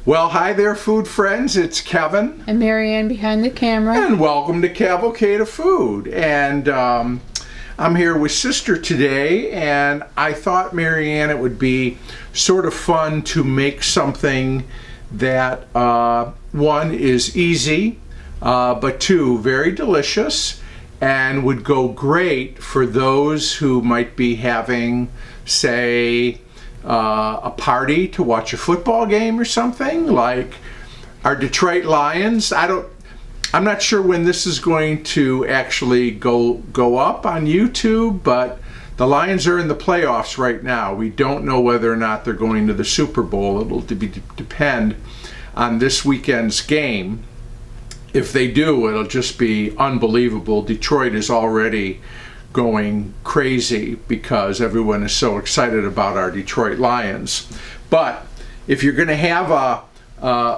Well, hi there, food friends. It's Kevin. And Marianne behind the camera. And welcome to Cavalcade of Food. And I'm here with Sister today, and I thought, Marianne, it would be sort of fun to make something that, one, is easy, but two, very delicious, and would go great for those who might be having, say, a party to watch a football game or something, like our Detroit Lions. I'm not sure when this is going to actually go up on YouTube, but the Lions are in the playoffs right now. We don't know whether or not they're going to the Super Bowl. It'll depend on this weekend's game. If they do, it'll just be unbelievable. Detroit is already going crazy because everyone is so excited about our Detroit Lions. But if you're going to have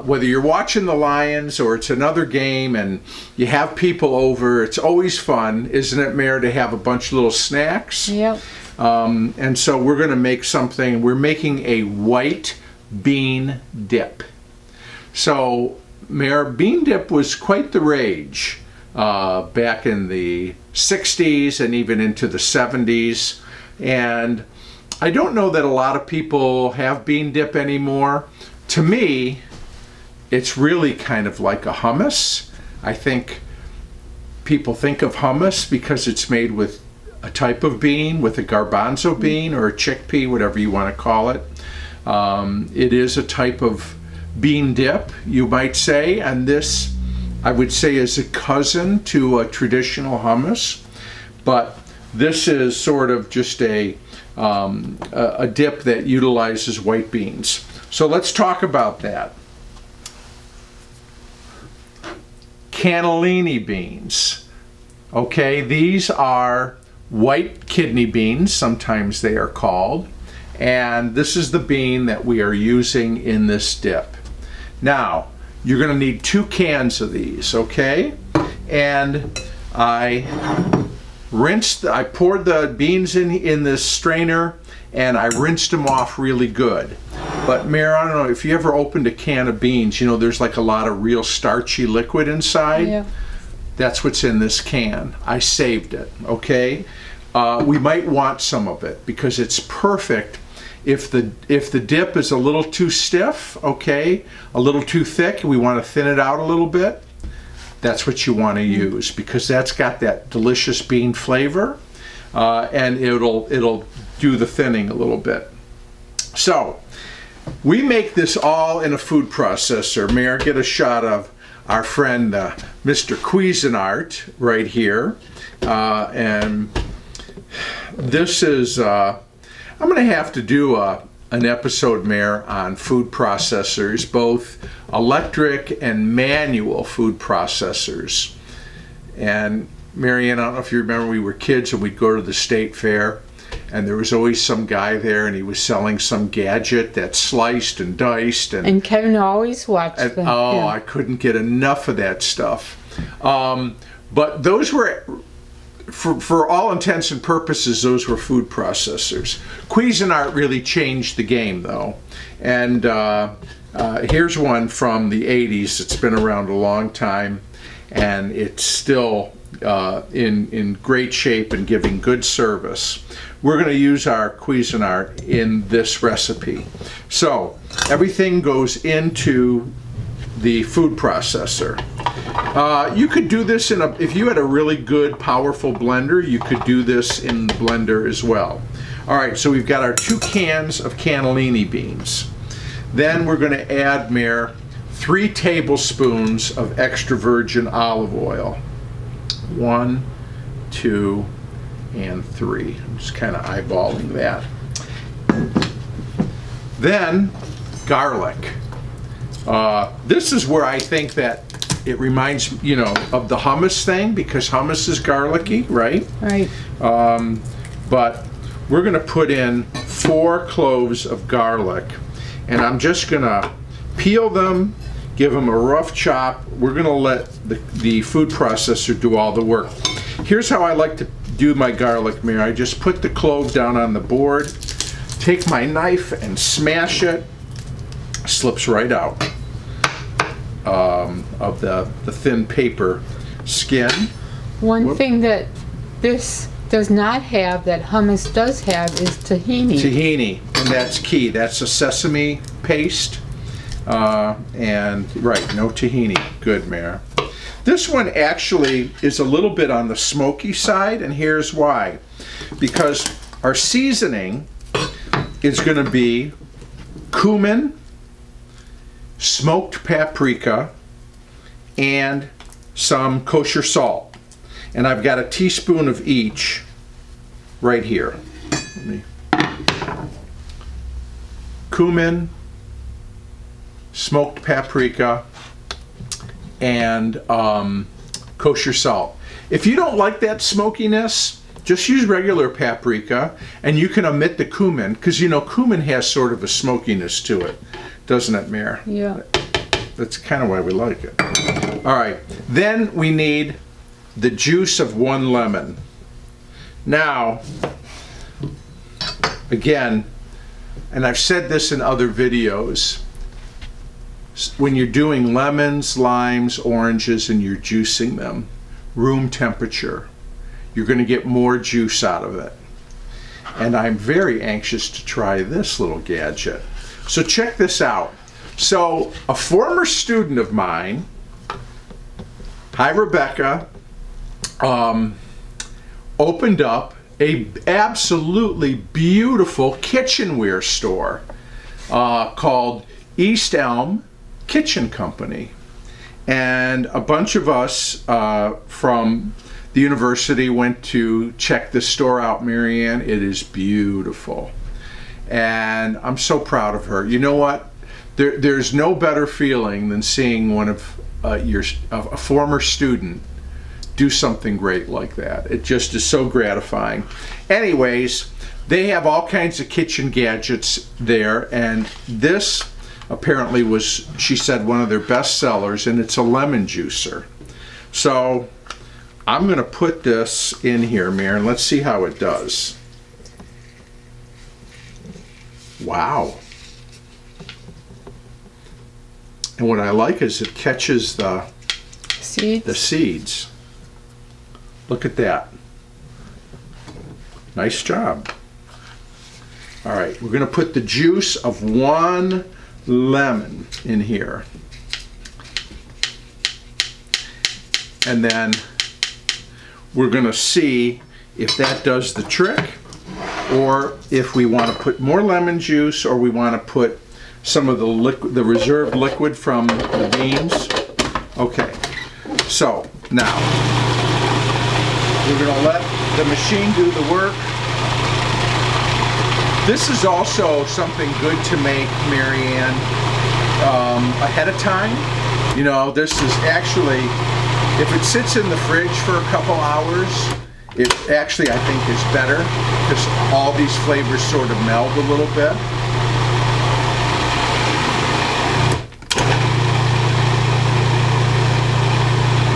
whether you're watching the Lions or it's another game and you have people over, it's always fun, isn't it, Mare, to have a bunch of little snacks? Yep. And so we're going to make something. We're making a white bean dip. So, Mare, bean dip was quite the rage back in the 60s and even into the 70s. And I don't know that a lot of people have bean dip anymore. To me, it's really kind of like a hummus. I think people think of hummus because it's made with a type of bean, with a garbanzo bean or a chickpea, whatever you want to call it. It is a type of bean dip, you might say, and this, I would say, is a cousin to a traditional hummus, but this is sort of just a dip that utilizes white beans. So let's talk about that. Cannellini beans. Okay, these are white kidney beans, sometimes they are called, and this is the bean that we are using in this dip. Now, you're going to need 2 cans of these, okay? And I poured the beans in this strainer and I rinsed them off really good. But Mare, I don't know, if you ever opened a can of beans, you know there's like a lot of real starchy liquid inside. Yeah. That's what's in this can. I saved it, okay? We might want some of it because it's perfect. If the dip is a little too stiff, okay, a little too thick, we want to thin it out a little bit, that's what you want to use because that's got that delicious bean flavor, and it'll do the thinning a little bit. So we make this all in a food processor. Mare, get a shot of our friend Mr. Cuisinart right here, and this is I'm going to have to do an episode, Mare, on food processors, both electric and manual food processors. And Marianne, I don't know if you remember, we were kids and we'd go to the state fair and there was always some guy there and he was selling some gadget that sliced and diced. And Kevin always watched them. Oh, yeah. I couldn't get enough of that stuff. But those were, for all intents and purposes, those were food processors. Cuisinart really changed the game, though. And here's one from the 80s. It's been around a long time, and it's still in great shape and giving good service. We're going to use our Cuisinart in this recipe. So everything goes into the food processor. You could do this if you had a really good, powerful blender, you could do this in the blender as well. All right, so we've got our 2 cans of cannellini beans. Then we're going to add, Mare, 3 tablespoons of extra virgin olive oil. 1, 2, and 3. I'm just kind of eyeballing that. Then garlic. This is where I think that it reminds, of the hummus thing, because hummus is garlicky, right? Right. But we're going to put in 4 cloves of garlic, and I'm just going to peel them, give them a rough chop. We're going to let the food processor do all the work. Here's how I like to do my garlic, Mare. I just put the clove down on the board, take my knife and smash it, Slips right out of the thin paper skin. One thing that this does not have that hummus does have is tahini. Tahini, and that's key. That's a sesame paste. And right, no tahini. Good, Mare. This one actually is a little bit on the smoky side, and here's why. Because our seasoning is going to be cumin, smoked paprika, and some kosher salt. And I've got a teaspoon of each right here. Cumin, smoked paprika, and kosher salt. If you don't like that smokiness, just use regular paprika, and you can omit the cumin, because you know cumin has sort of a smokiness to it, doesn't it, Mare? Yeah. That's kind of why we like it. All right, then we need the juice of 1 lemon. Now, again, and I've said this in other videos, when you're doing lemons, limes, oranges, and you're juicing them, room temperature, you're going to get more juice out of it. And I'm very anxious to try this little gadget. So check this out. So a former student of mine, hi Rebecca, opened up a absolutely beautiful kitchenware store called East Elm Kitchen Company. And a bunch of us from the university went to check this store out, Marianne. It is beautiful. And I'm so proud of her. You know what? There's no better feeling than seeing one of a former student do something great like that. It just is so gratifying. Anyways, they have all kinds of kitchen gadgets there, and this apparently was, she said, one of their best sellers, and it's a lemon juicer. So I'm going to put this in here, Mare, and let's see how it does. Wow. And what I like is it catches the seeds. Look at that. Nice job. All right, we're going to put the juice of 1 lemon in here. And then we're going to see if that does the trick, or if we want to put more lemon juice, or we want to put some of the reserved liquid from the beans. Okay, so now we're going to let the machine do the work. This is also something good to make, Marianne, ahead of time. You know, this is actually, if it sits in the fridge for a couple hours, it actually, I think, is better, because all these flavors sort of meld a little bit.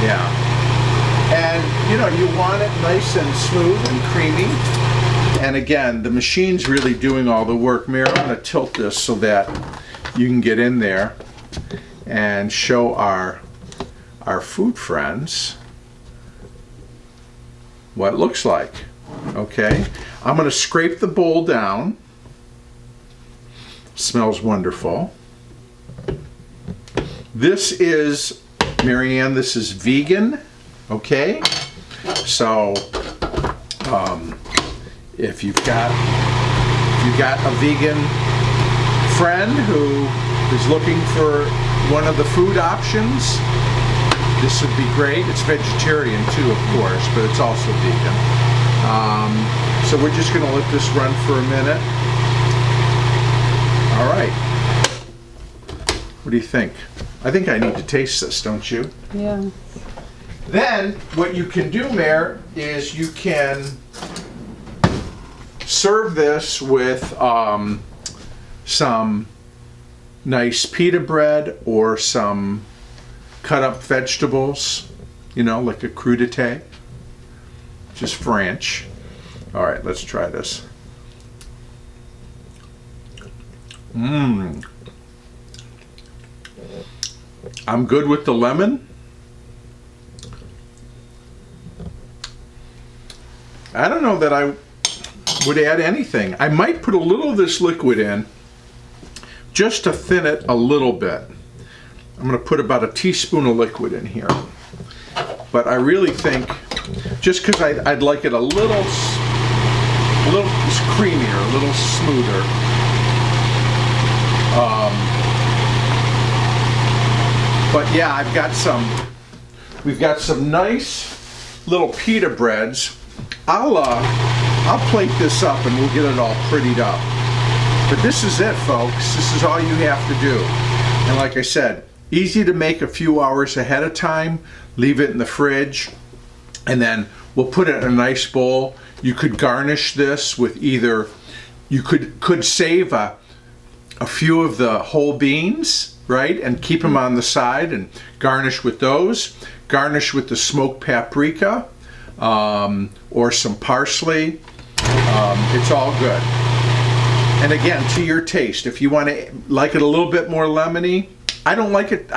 Yeah. And, you know, you want it nice and smooth and creamy. And again, the machine's really doing all the work. Mary, I'm going to tilt this so that you can get in there and show our food friends what it looks like. Okay, I'm going to scrape the bowl down. Smells wonderful. This is, Marianne, this is vegan. Okay, so if you've got a vegan friend who is looking for one of the food options, this would be great. It's vegetarian too, of course, but it's also vegan. So we're just going to let this run for a minute. All right. What do you think? I think I need to taste this, don't you? Yeah. Then what you can do, Mare, is you can serve this with some nice pita bread or some cut up vegetables, you know, like a crudité, just French. All right, let's try this. I'm good with the lemon. I don't know that I would add anything. I might put a little of this liquid in just to thin it a little bit. I'm going to put about a teaspoon of liquid in here. But I really think, just because I'd like it a little creamier, a little smoother. But yeah, we've got some nice little pita breads. I'll plate this up and we'll get it all prettied up. But this is it, folks. This is all you have to do. And like I said, easy to make a few hours ahead of time. Leave it in the fridge, and then we'll put it in a nice bowl. You could garnish this with either, you could save a few of the whole beans, right, and keep them on the side and garnish with those. Garnish with the smoked paprika or some parsley. It's all good. And again, to your taste. If you want to like it a little bit more lemony, I don't like it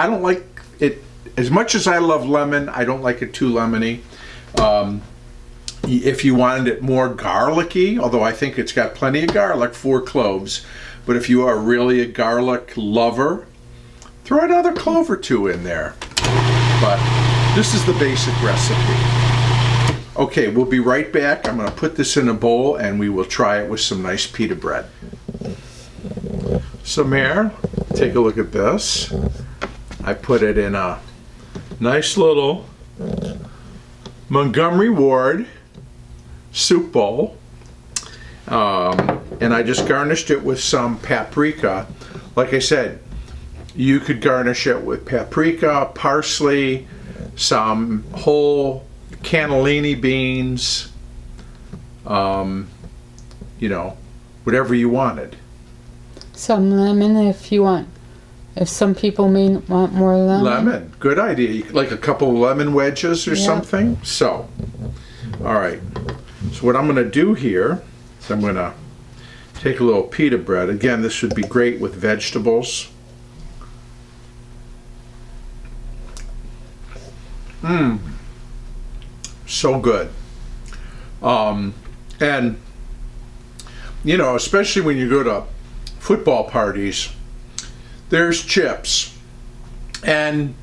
as much as I love lemon. I don't like it too lemony. If you wanted it more garlicky, although I think it's got plenty of garlic, 4 cloves. But if you are really a garlic lover, throw another clove or 2 in there. But this is the basic recipe. Okay, we'll be right back. I'm going to put this in a bowl and we will try it with some nice pita bread. So Mare, take a look at this. I put it in a nice little Montgomery Ward soup bowl. And I just garnished it with some paprika. Like I said, you could garnish it with paprika, parsley, some whole cannellini beans, you know, whatever you wanted. Some lemon if you want. If some people may want more lemon. Lemon, good idea. Like a couple of lemon wedges or something. So, all right. So what I'm going to do here is I'm going to take a little pita bread. Again, this would be great with vegetables. So good. And, you know, especially when you go to football parties, there's chips and,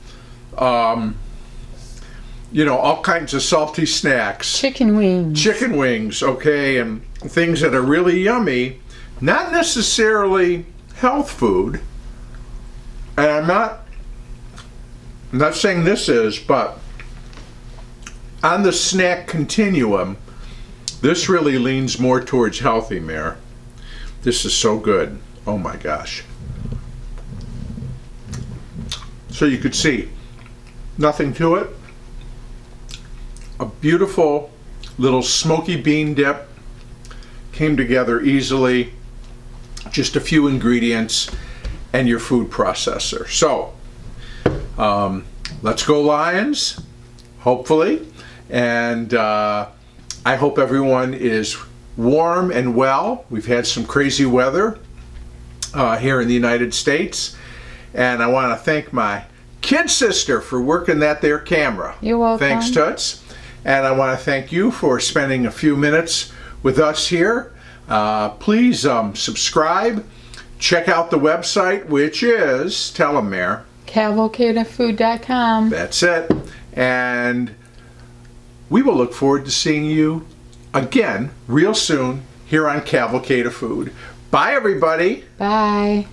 you know, all kinds of salty snacks. Chicken wings. Chicken wings, okay, and things that are really yummy, not necessarily health food. And I'm not saying this is, but on the snack continuum, this really leans more towards healthy, Mare. This is so good. Oh my gosh. So you could see, nothing to it. A beautiful little smoky bean dip. Came together easily. Just a few ingredients and your food processor. So, let's go Lions, hopefully. And I hope everyone is warm and well. We've had some crazy weather here in the United States. And I want to thank my kid sister for working that there camera. You're welcome. Thanks, Toots. And I want to thank you for spending a few minutes with us here. Please subscribe. Check out the website, which is, tell them, Mare. Cavalcadefood.com. That's it. And we will look forward to seeing you again real soon here on Cavalcade of Food. Bye, everybody. Bye.